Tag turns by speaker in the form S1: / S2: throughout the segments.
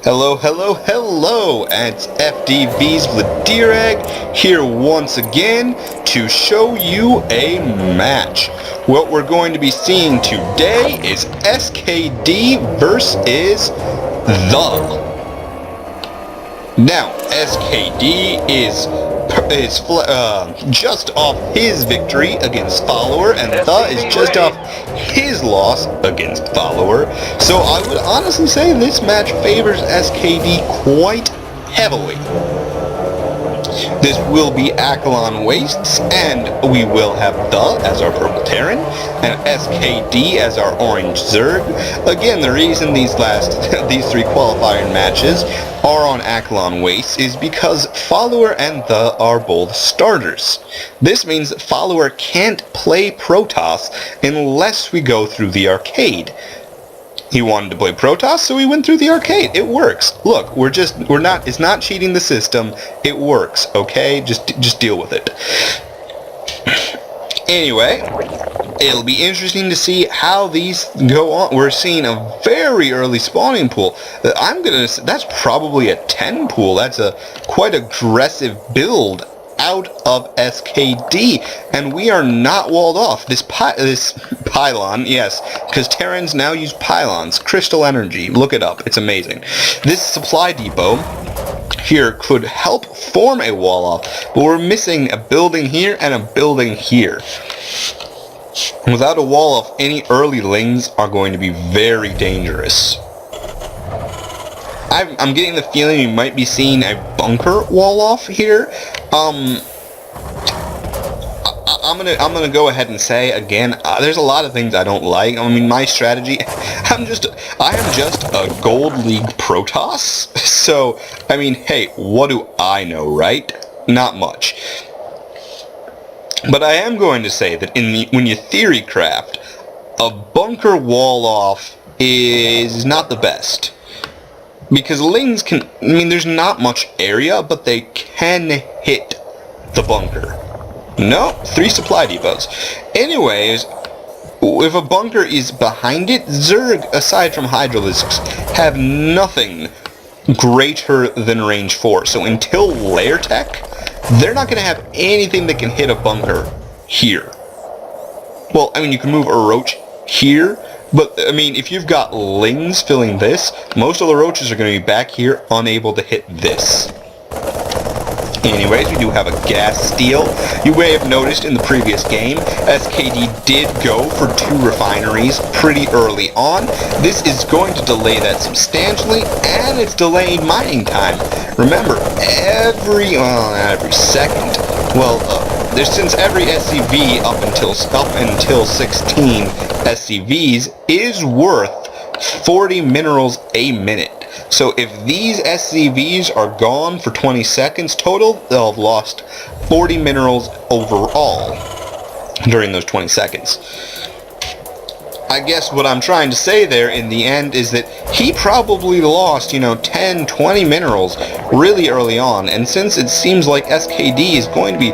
S1: Hello, hello, hello! It's FDV's vladerag here once again to show you a match. What we're going to be seeing today is SKD versus the. Now, SKD is just off his victory against Follower, and the is just off his loss against Follower. So I would honestly say this match favors SKD quite heavily. This will be Akilon Wastes, and we will have the as our purple Terran, and SKD as our orange Zerg. Again, the reason these three qualifier matches are on Akilon Wastes is because Follower and the are both starters. This means that Follower can't play Protoss unless we go through the arcade. He wanted to play Protoss, so he went through the arcade. It works. Look, it's not cheating the system. It works, okay? Just deal with it. Anyway, it'll be interesting to see how these go on. We're seeing a very early spawning pool. That's probably a 10 pool. That's a quite aggressive build out of SKD, and we are not walled off. This pylon, yes, because Terrans now use pylons. Crystal energy, look it up, it's amazing. This supply depot here could help form a wall off, but we're missing a building here and a building here. Without a wall off, any early lings are going to be very dangerous. I'm getting the feeling we might be seeing a bunker wall off here. I'm gonna go ahead and say again, there's a lot of things I don't like. I mean, my strategy, I am just a Gold League Protoss. So, I mean, hey, what do I know, right? Not much. But I am going to say that when you theory craft, a bunker wall off is not the best. Because lings can, I mean, there's not much area, but they can hit the bunker. No, 3 supply depots. Anyways, if a bunker is behind it, Zerg, aside from Hydralisks, have nothing greater than range 4. So until layer tech, they're not going to have anything that can hit a bunker here. Well, I mean, you can move a roach here, but, I mean, if you've got lings filling this, most of the roaches are going to be back here, unable to hit this. Anyways, we do have a gas steal. You may have noticed in the previous game, SKD did go for 2 refineries pretty early on. This is going to delay that substantially, and it's delaying mining time. Remember, every second, since every SCV up until 16 SCVs is worth 40 minerals a minute. So if these SCVs are gone for 20 seconds total, they'll have lost 40 minerals overall during those 20 seconds. I guess what I'm trying to say there in the end is that he probably lost, 10, 20 minerals really early on, and since it seems like SKD is going to be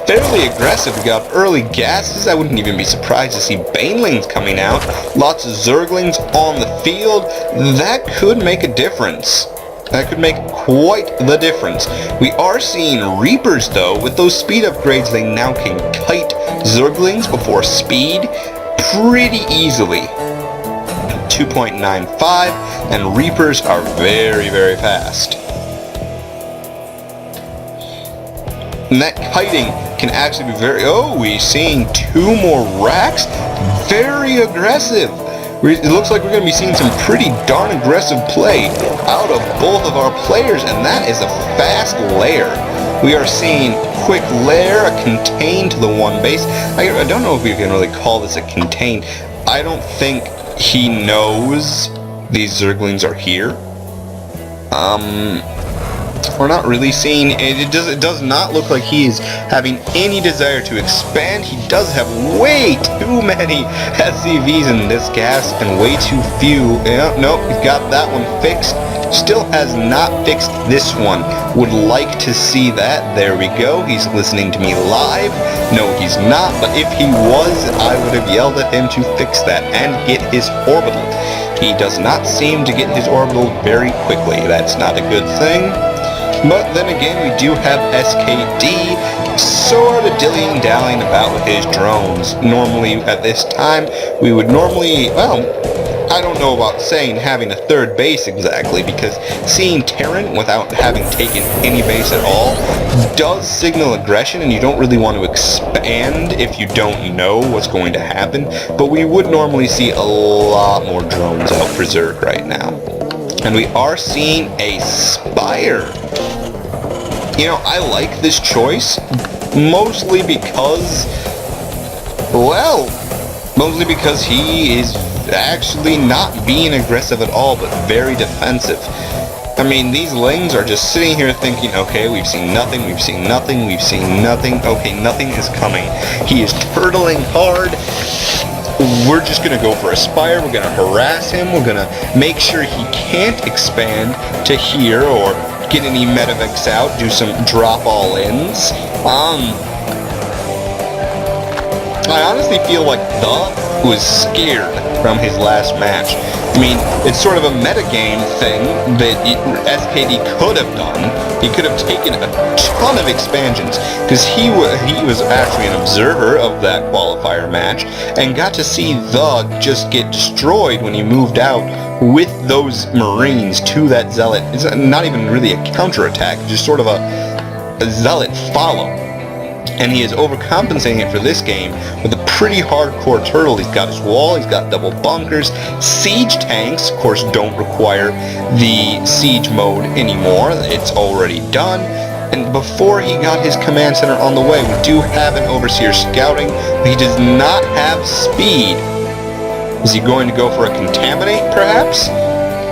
S1: fairly aggressive, we got early gases, I wouldn't even be surprised to see Banelings coming out, lots of Zerglings on the field. That could make a difference. That could make quite the difference. We are seeing Reapers though, with those speed upgrades they now can kite Zerglings before speed pretty easily. 2.95, and Reapers are very, very fast. And that kiting can actually be we're seeing 2 more racks. Very aggressive. It looks like we're going to be seeing some pretty darn aggressive play out of both of our players, and that is a fast lair. We are seeing quick lair, a contain to the 1 base. I don't know if we can really call this a contain. I don't think he knows these Zerglings are here. We're not really seeing, it does not look like he is having any desire to expand. He does have way too many SCVs in this gas and way too few. Yeah, nope, he's got that one fixed. Still has not fixed this one. Would like to see that. There we go. He's listening to me live. No, he's not, but if he was, I would have yelled at him to fix that and get his orbital. He does not seem to get his orbital very quickly. That's not a good thing. But then again, we do have SKD sort of dilly-dallying about with his drones. Normally, at this time, we would normally, well, I don't know about saying having a third base exactly, because seeing Terran without having taken any base at all does signal aggression, and you don't really want to expand if you don't know what's going to happen. But we would normally see a lot more drones out for Zerg right now. And we are seeing a Spire. You know, I like this choice, mostly because, well, mostly because he is actually not being aggressive at all, but very defensive. I mean, these Lings are just sitting here thinking, okay, we've seen nothing, we've seen nothing, we've seen nothing, okay, nothing is coming. He is turtling hard. We're just going to go for a Spire, we're going to harass him, we're going to make sure he can't expand to here or get any medevacs out, do some drop all-ins. I honestly feel like the was scared from his last match. I mean, it's sort of a metagame thing that SKD could have done. He could have taken a ton of expansions, because he was actually an observer of that qualifier match, and got to see the just get destroyed when he moved out with those Marines to that Zealot. It's not even really a counterattack, just sort of a Zealot follow. And he is overcompensating it for this game with a pretty hardcore turtle. He's got his wall, he's got double bunkers. Siege tanks, of course, don't require the siege mode anymore. It's already done. And before he got his command center on the way, we do have an Overseer scouting. He does not have speed. Is he going to go for a contaminate, perhaps?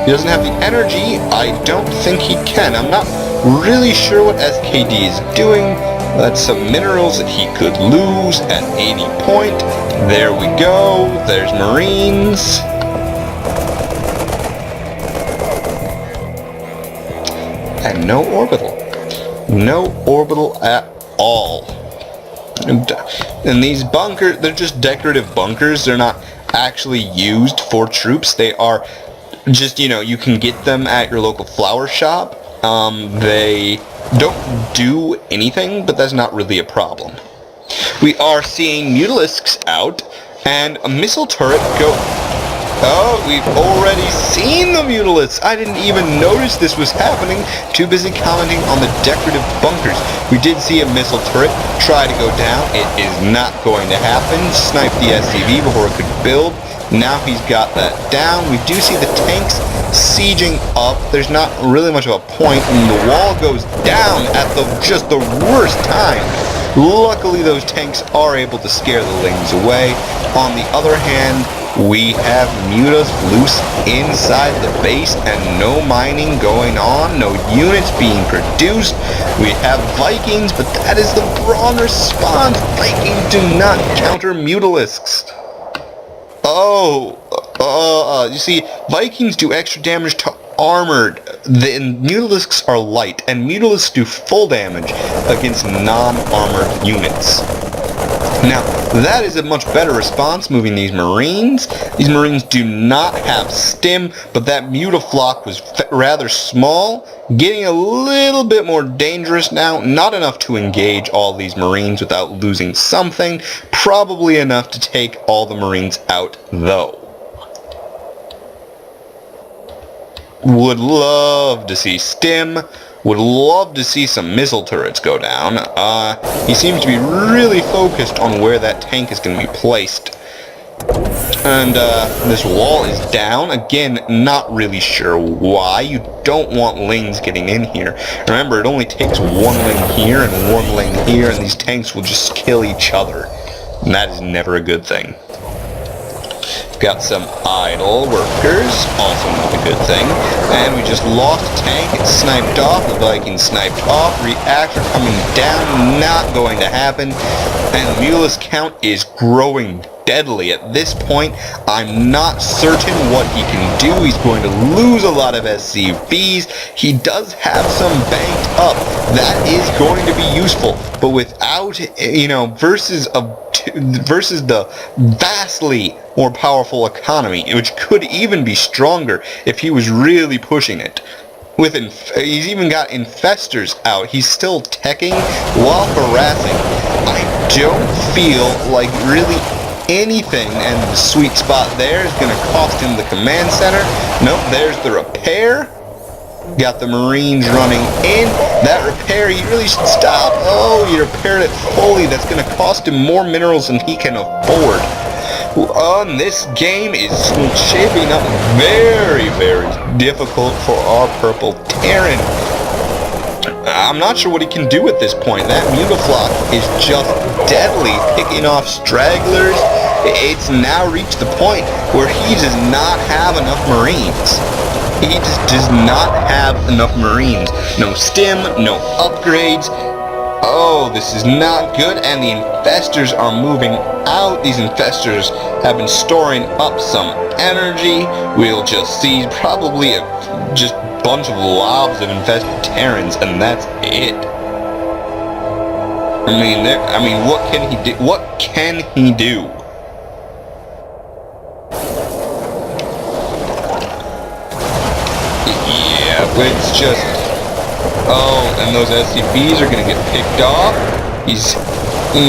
S1: He doesn't have the energy. I don't think he can. I'm not really sure what SKD is doing. That's some minerals that he could lose at 80 point. There we go. There's Marines. And no orbital. No orbital at all. And these bunkers, they're just decorative bunkers. They're not actually used for troops. They are just, you know, you can get them at your local flower shop. They don't do anything, but that's not really a problem. We are seeing Mutalisks out, and a missile turret go... Oh, we've already seen the Mutalisks! I didn't even notice this was happening. Too busy commenting on the decorative bunkers. We did see a missile turret try to go down. It is not going to happen. Sniped the SCV before it could build. Now he's got that down. We do see the tanks sieging up. There's not really much of a point, and the wall goes down at just the worst time. Luckily, those tanks are able to scare the Lings away. On the other hand, we have Mutas loose inside the base and no mining going on, no units being produced. We have Vikings, but that is the wrong response. Vikings do not counter Mutalisks. You see, Vikings do extra damage to armored, and Mutalisks are light, and Mutalisks do full damage against non-armored units. Now, that is a much better response, moving these Marines. These Marines do not have stim, but that Mutaflock was rather small, getting a little bit more dangerous now. Not enough to engage all these Marines without losing something. Probably enough to take all the Marines out, though. Would love to see stim. Would love to see some missile turrets go down. He seems to be really focused on where that tank is going to be placed. And this wall is down. Again, not really sure why. You don't want Lings getting in here. Remember, it only takes one Ling here and one Ling here, and these tanks will just kill each other. And that is never a good thing. Got some idle workers, also not a good thing. And we just lost a tank, it's sniped off, the Viking sniped off, reactor coming down, not going to happen. And the Mulus count is growing deadly. At this point, I'm not certain what he can do. He's going to lose a lot of SCVs. He does have some banked up. That is going to be useful. But without, versus the vastly more powerful economy, which could even be stronger if he was really pushing it. He's even got infestors out. He's still teching while harassing. I don't feel like really anything, and the sweet spot there is going to cost him the command center. Nope, there's the repair. Got the Marines running in. That repair, you really should stop. Oh, you repaired it fully. That's going to cost him more minerals than he can afford. This game is shaping up very, very difficult for our Purple Terran. I'm not sure what he can do at this point. That Mutaflock is just deadly, picking off stragglers. It's now reached the point where he does not have enough Marines. He just does not have enough Marines. No stim, no upgrades. Oh, this is not good, and the infestors are moving out. These infestors have been storing up some energy. We'll just see probably a just bunch of lobs of infested Terrans, and that's it. I mean, what can he do? What can he do? Yeah, it's just... Oh, and those SCVs are going to get picked off. He's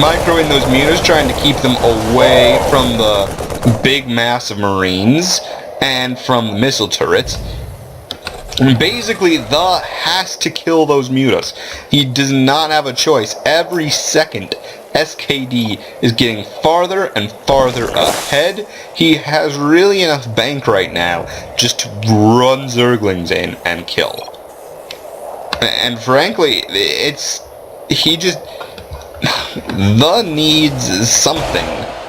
S1: microing those mutas, trying to keep them away from the big mass of Marines and from the missile turrets. And basically, the has to kill those mutas. He does not have a choice. Every second, SKD is getting farther and farther ahead. He has really enough bank right now just to run Zerglings in and kill. And frankly, he just needs something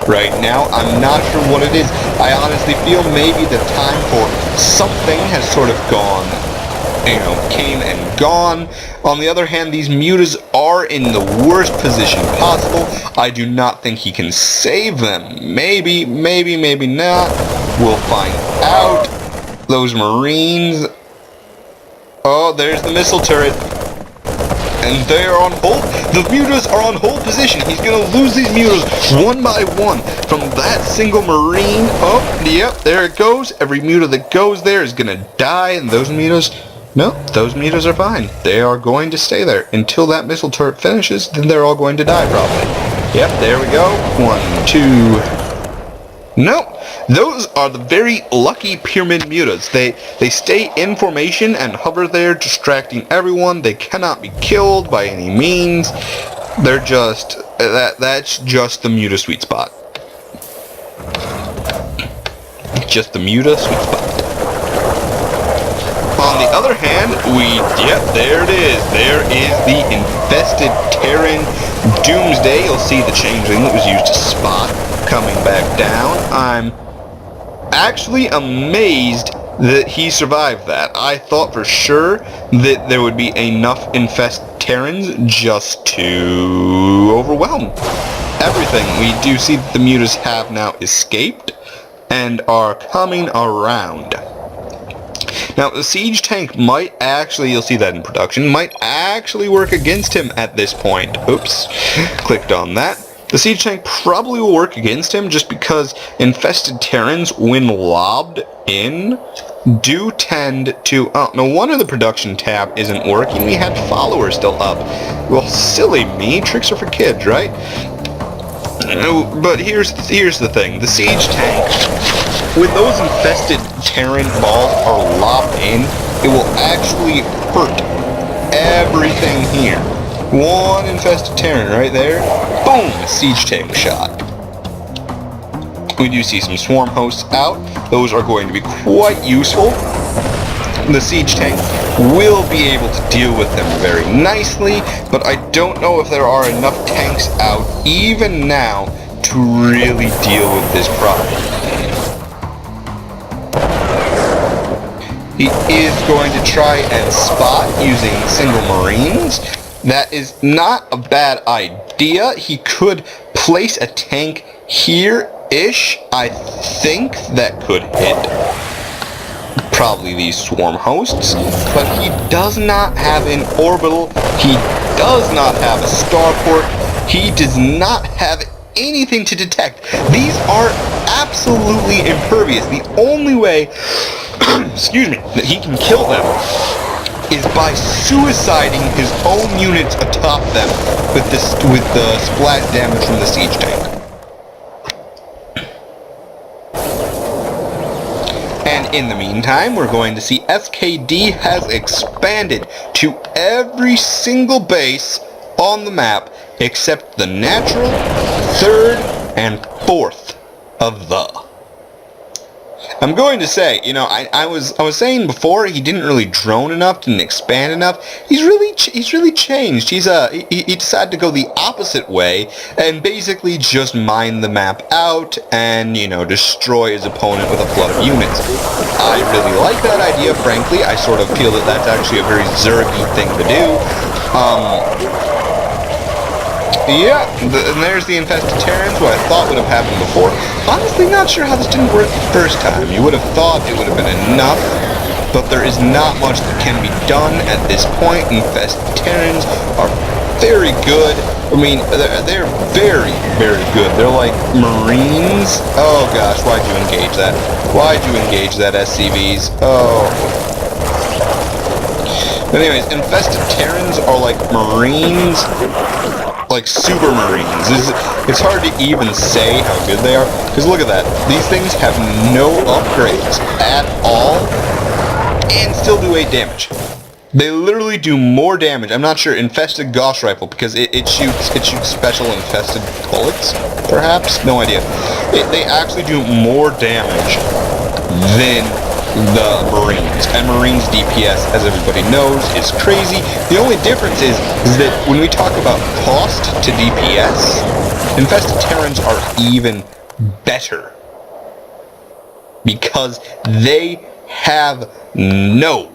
S1: right now. I'm not sure what it is. I honestly feel maybe the time for something has sort of gone, came and gone. On the other hand, these mutas are in the worst position possible. I do not think he can save them. Maybe not. We'll find out. Those Marines... Oh, there's the missile turret. And they're on hold. The mutas are on hold position. He's going to lose these mutas one by one from that single Marine. Oh, yep, there it goes. Every muta that goes there is going to die. And those mutas, no, those mutas are fine. They are going to stay there until that missile turret finishes. Then they're all going to die probably. Yep, there we go. 1, 2... Nope. Those are the very lucky Pyramid Mutas. They stay in formation and hover there, distracting everyone. They cannot be killed by any means. They're just... That's just the Muta sweet spot. Just the Muta sweet spot. On the other hand, yep, there it is. There is the infested Terran Doomsday. You'll see the changeling that was used to spot coming back down. I'm actually amazed that he survived that. I thought for sure that there would be enough infested Terrans just to overwhelm everything. We do see that the mutas have now escaped and are coming around. Now, the siege tank might actually, you'll see that in production, might actually work against him at this point. Oops, clicked on that. The siege tank probably will work against him just because infested Terrans, when lobbed in, do tend to... Oh, no wonder the production tab isn't working. We had followers still up. Well, silly me. Tricks are for kids, right? But here's the thing. The siege tank, when those infested Terran balls are lobbed in, it will actually hurt everything here. One infested Terran right there. Boom! Siege tank shot. We do see some swarm hosts out. Those are going to be quite useful. The siege tank will be able to deal with them very nicely, but I don't know if there are enough tanks out even now to really deal with this problem. He is going to try and spot using single Marines. That is not a bad idea. He could place a tank here-ish. I think that could hit probably these swarm hosts, but he does not have an orbital. He does not have a starport. He does not have anything to detect. These are absolutely impervious. The only way, excuse me, that he can kill them is by suiciding his own units atop them with the splash damage from the siege tank. And in the meantime, we're going to see SKD has expanded to every single base on the map except the natural, third, and fourth of the. I'm going to say, you know, I was saying before he didn't really drone enough, didn't expand enough. He's really changed. He decided to go the opposite way and basically just mine the map out and, you know, destroy his opponent with a flood of units. I really like that idea, frankly. I sort of feel that that's actually a very ZvT thing to do. Yeah, and there's the infested Terrans, who I thought would have happened before. Honestly, not sure how this didn't work the first time. You would have thought it would have been enough, but there is not much that can be done at this point. Infested Terrans are very good. I mean, they're very, very good. They're like Marines. Oh gosh, why'd you engage that? Why'd you engage that, SCVs? Oh. But anyways, infested Terrans are like Marines, like super Marines. It's hard to even say how good they are, because look at that. These things have no upgrades at all, and still do 8 damage. They literally do more damage. I'm not sure. Infested Gauss Rifle, because it shoots special infested bullets, perhaps? No idea. They actually do more damage than the Marines. And Marines DPS, as everybody knows, is crazy. The only difference is that when we talk about cost to DPS, infested Terrans are even better, because they have no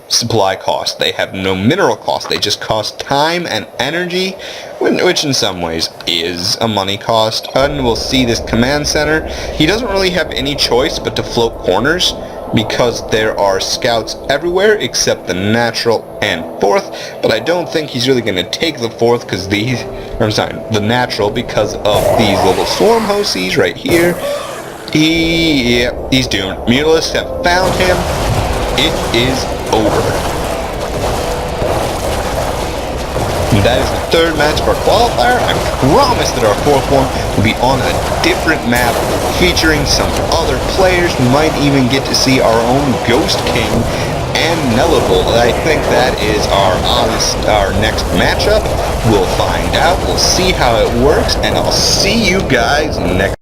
S1: supply cost. They have no mineral cost. They just cost time and energy, which in some ways is a money cost. And we'll see this command center. He doesn't really have any choice but to float corners, because there are scouts everywhere except the natural and fourth, but I don't think he's really going to take the fourth because the natural, because of these little swarm hosties right here. He's doomed. Mutalisks have found him. It is over. And that is the third match of our qualifier. I promise that our fourth one will be on a different map, featuring some other players. We might even get to see our own Ghost King and Nellable. I think that is our next matchup. We'll find out. We'll see how it works, and I'll see you guys next